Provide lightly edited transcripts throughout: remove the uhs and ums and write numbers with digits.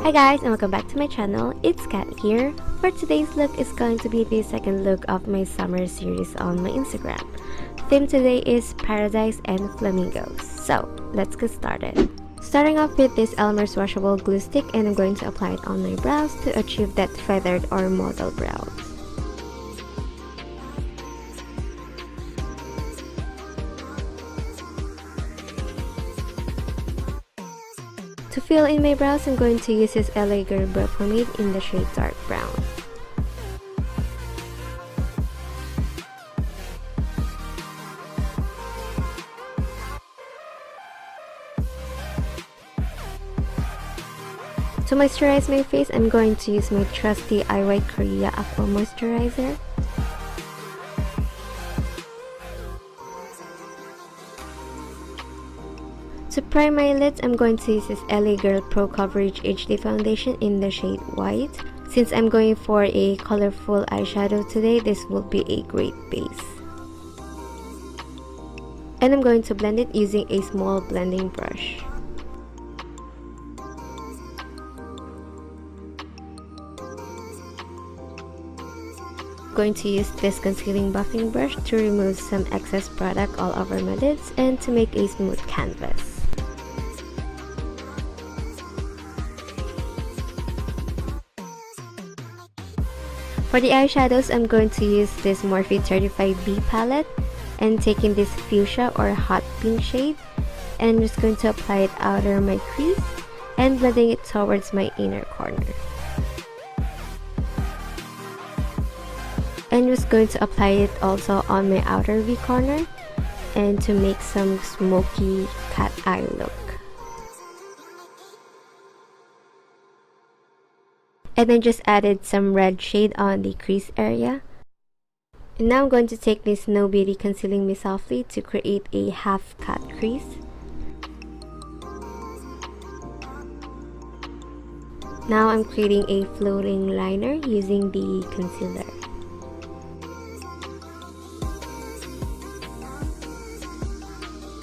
Hi guys, and welcome back to my channel. It's Katt here. For today's look is going to be the second look of my summer series on my Instagram. Theme today is Paradise and Flamingos. So let's get started. Starting off with this Elmer's washable glue stick, and I'm going to apply it on my brows to achieve that feathered or model brows. To fill in my brows, I'm going to use this GIRLPWR pomade in the shade dark brown. To moisturize my face, I'm going to use my trusty iWhitekorea Aqua Moisturizer. To prime my lids, I'm going to use this LA Girl Pro Coverage HD Foundation in the shade White. Since I'm going for a colorful eyeshadow today, this will be a great base. And I'm going to blend it using a small blending brush. Going to use this concealing buffing brush to remove some excess product all over my lids and to make a smooth canvas. For the eyeshadows, I'm going to use this Morphe 35B palette and taking this fuchsia or hot pink shade, and I'm just going to apply it outer my crease and blending it towards my inner corner. And just going to apply it also on my outer V corner and to make some smoky cat eye look. And then just added some red shade on the crease area. And now I'm going to take this Snoe Beauty Concealing Me Softly to create a half cut crease. Now I'm creating a floating liner using the concealer.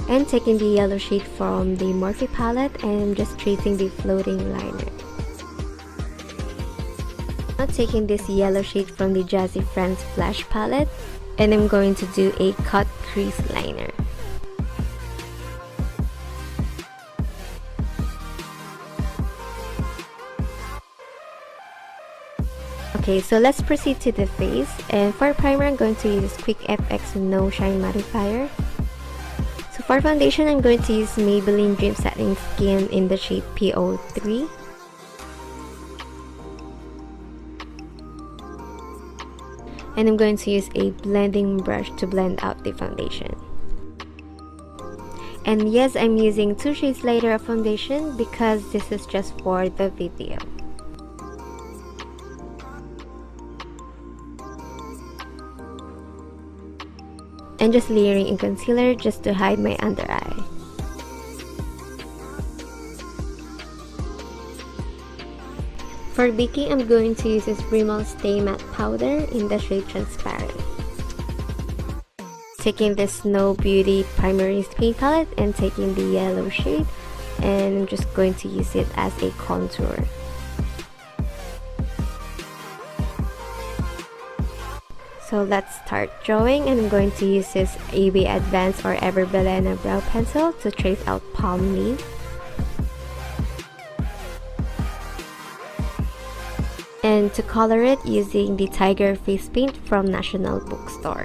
And taking the yellow shade from the Morphe palette and just tracing the floating liner. Now taking this yellow shade from the Jazzy Friends Flash palette, and I'm going to do a cut crease liner. Okay, so let's proceed to the face. And for primer, I'm going to use Quick FX No Shine Mattifier. So for foundation, I'm going to use Maybelline Dream Satin Skin in the shade PO3. And I'm going to use a blending brush to blend out the foundation. And yes, I'm using 2 shades lighter of foundation because this is just for the video. And just layering in concealer just to hide my under eye. For baking, I'm going to use this Rimmel Stay Matte Powder in the shade Transparent. Taking this Snoe Beauty Primaries paint palette and taking the yellow shade, and I'm just going to use it as a contour. So let's start drawing, and I'm going to use this AB Advanced or Ever Belena brow pencil to trace out palm leaf. And to color it using the Tiger Face Paint from National Bookstore.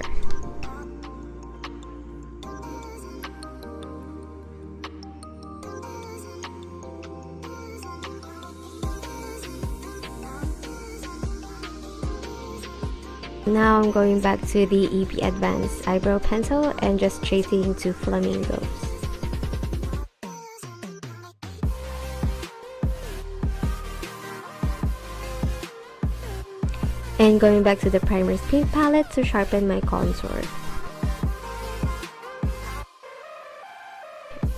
Now I'm going back to the EP Advanced Eyebrow Pencil and just tracing to flamingos. And going back to the Primer's paint palette to sharpen my contour.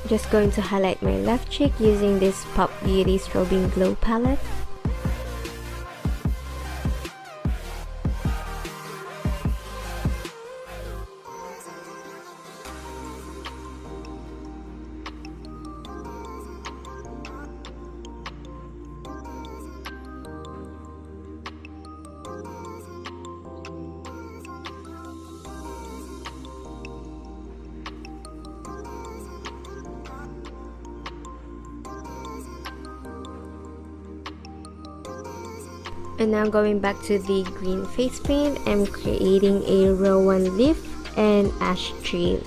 Just going to highlight my left cheek using this Pop Beauty Strobing Glow palette. And now going back to the green face paint, I'm creating a rowan leaf and ash tree.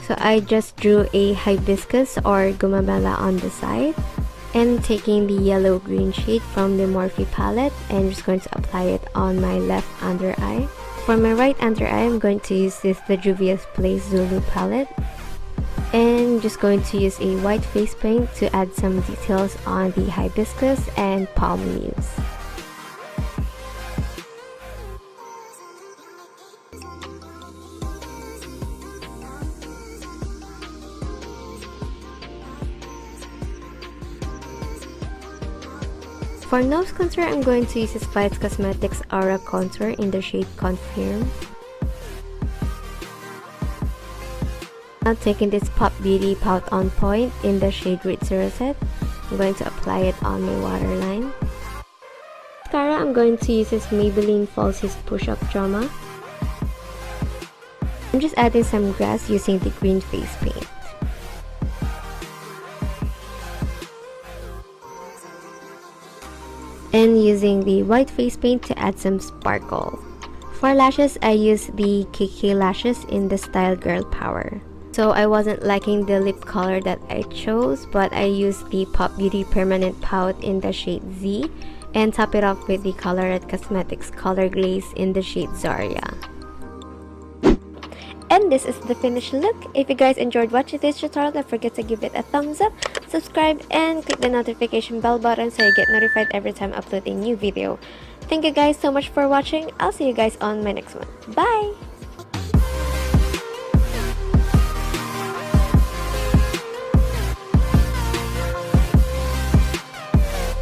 So I just drew a hibiscus or gumabella on the side, and taking the yellow-green shade from the Morphe palette and just going to apply it on my left under eye. For my right under eye, I'm going to use the Juvias Zulu palette, and just going to use a white face paint to add some details on the hibiscus and palm leaves. For nose contour, I'm going to use Spice Cosmetics Aura Contour in the shade Confeeerm. Now taking this Pop Beauty Pout on Point in the shade Ritzy Rosette, I'm going to apply it on my waterline. Mascara, I'm going to use this Maybelline Falsies Push Up Drama. I'm just adding some grass using the green face paint. And using the white face paint to add some sparkle. For lashes, I use the KK lashes in the style Girl Power. So I wasn't liking the lip color that I chose, but I used the Pop Beauty Permanent Pout in the shade Z and top it off with the Colourette Cosmetics Colorglaze in the shade Zarya. And this is the finished look. If you guys enjoyed watching this tutorial, don't forget to give it a thumbs up, subscribe, and click the notification bell button so you get notified every time I upload a new video. Thank you guys so much for watching. I'll see you guys on my next one. Bye!